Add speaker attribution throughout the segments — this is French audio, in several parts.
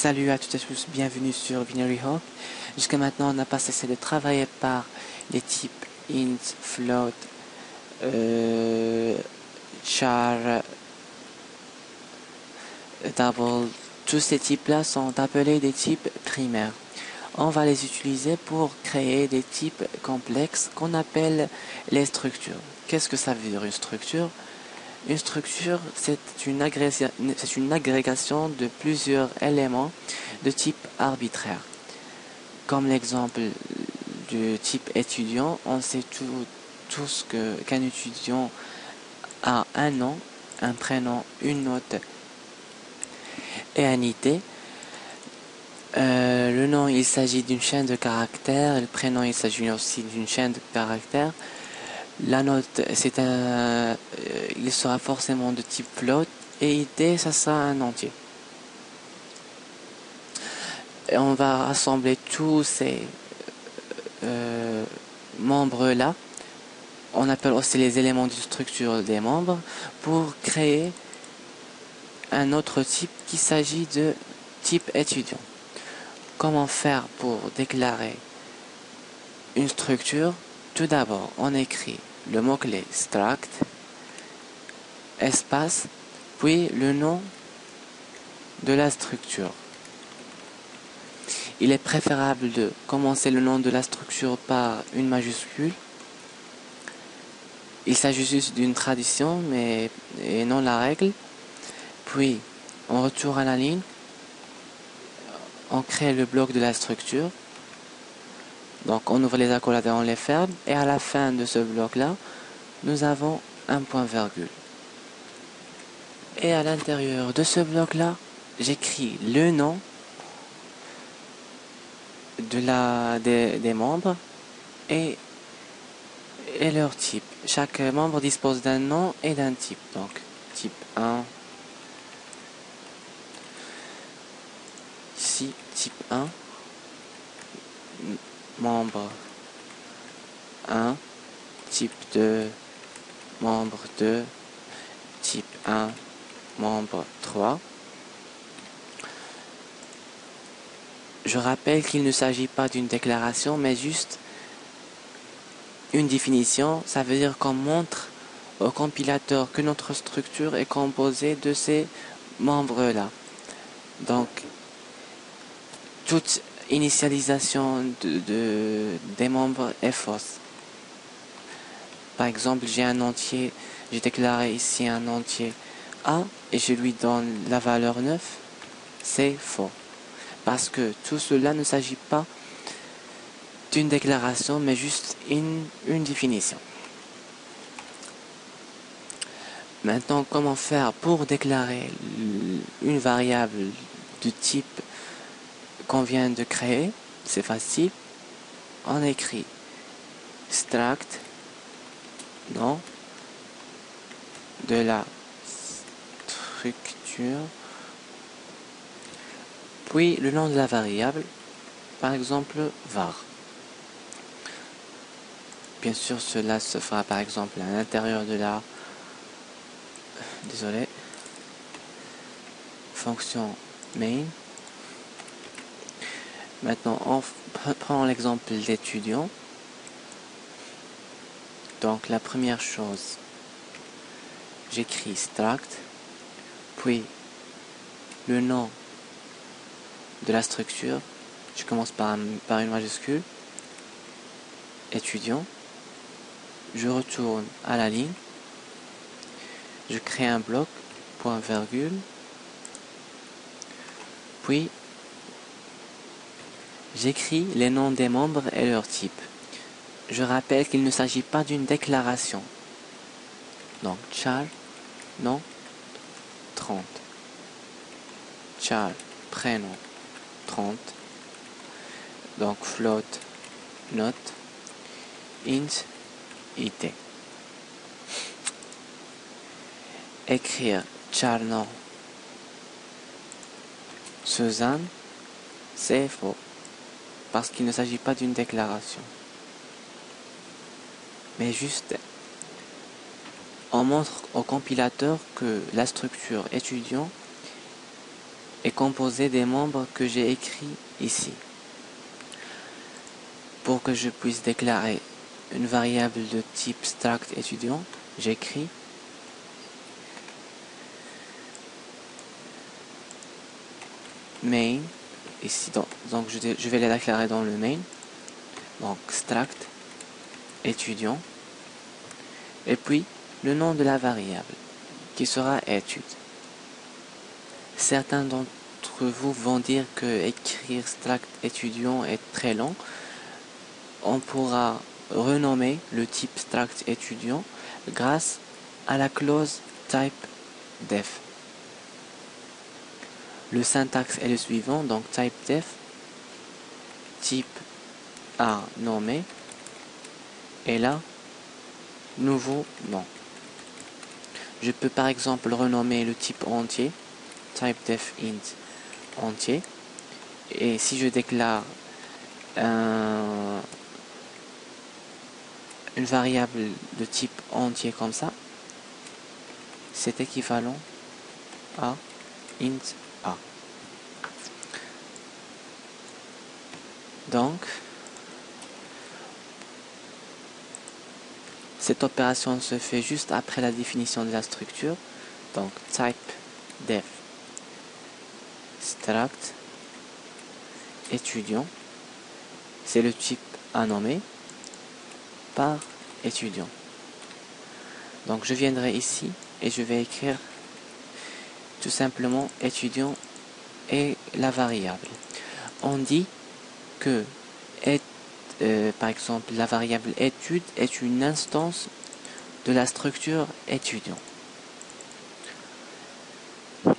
Speaker 1: Salut à toutes et tous, bienvenue sur Binary Hop. Jusqu'à maintenant, on n'a pas cessé de travailler par les types int, float, char, double. Tous ces types-là sont appelés des types primaires. On va les utiliser pour créer des types complexes qu'on appelle les structures. Qu'est-ce que ça veut dire une structure? Une structure, c'est une agrégation de plusieurs éléments de type arbitraire. Comme l'exemple du type étudiant, on sait tous qu'un étudiant a un nom, un prénom, une note et un ID. Le nom, il s'agit d'une chaîne de caractères, le prénom, il s'agit aussi d'une chaîne de caractères. La note, il sera forcément de type float et ID, ça sera un entier. Et on va rassembler tous ces membres-là. On appelle aussi les éléments de structure des membres pour créer un autre type qui s'agit de type étudiant. Comment faire pour déclarer une structure? Tout d'abord, on écrit le mot-clé struct, espace, puis le nom de la structure. Il est préférable de commencer le nom de la structure par une majuscule. Il s'agit juste d'une tradition, et non la règle. Puis, on retourne à la ligne. On crée le bloc de la structure. Donc, on ouvre les accolades et on les ferme. Et à la fin de ce bloc-là, nous avons un point-virgule. Et à l'intérieur de ce bloc-là, j'écris le nom des membres et leur type. Chaque membre dispose d'un nom et d'un type. Donc, type 1. Ici, type 1. Membre 1. Type 2. Membre 2. Type 1. Membre 3. Je rappelle qu'il ne s'agit pas d'une déclaration, mais juste une définition. Ça veut dire qu'on montre au compilateur que notre structure est composée de ces membres-là. Donc, toute initialisation des membres est fausse. Par exemple, j'ai déclaré ici un entier A et je lui donne la valeur 9. C'est faux. Parce que tout cela ne s'agit pas d'une déclaration, mais juste une définition. Maintenant, comment faire pour déclarer une variable du type qu'on vient de créer? C'est facile. On écrit struct nom de la structure, puis le nom de la variable, par exemple var. Bien sûr, cela se fera par exemple à l'intérieur de la fonction main. Maintenant, on prend l'exemple d'étudiant. Donc, la première chose, j'écris struct, puis le nom de la structure. Je commence par une majuscule, étudiant. Je retourne à la ligne. Je crée un bloc, point virgule. Puis, j'écris les noms des membres et leur type. Je rappelle qu'il ne s'agit pas d'une déclaration. Donc, char, nom, 30. Char, prénom, 30. Donc, float, note, int, id. Écrire char nom Suzanne, c'est faux. Parce qu'il ne s'agit pas d'une déclaration. Mais juste, on montre au compilateur que la structure étudiant est composé des membres que j'ai écrits ici. Pour que je puisse déclarer une variable de type struct étudiant, j'écris main, ici, donc je vais les déclarer dans le main, donc struct étudiant, et puis le nom de la variable, qui sera étude. Certains d'entre vous vont dire que écrire struct étudiant est très long. On pourra renommer le type struct étudiant grâce à la clause type_def. Le syntaxe est le suivant, donc type_def, type à nommé, et là, nouveau nom. Je peux par exemple renommer le type entier, type_def int entier, et si je déclare une variable de type entier comme ça, c'est équivalent à int a. Donc, cette opération se fait juste après la définition de la structure. Donc, type_def struct étudiant, c'est le type à nommer par étudiant. Donc, je viendrai ici et je vais écrire tout simplement étudiant et la variable. On dit que par exemple la variable étude est une instance de la structure étudiant.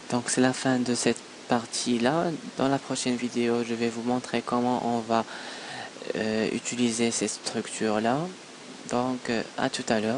Speaker 1: Donc c'est la fin de cette partie là. Dans la prochaine vidéo je vais vous montrer comment on va utiliser cette structure là. Donc à tout à l'heure.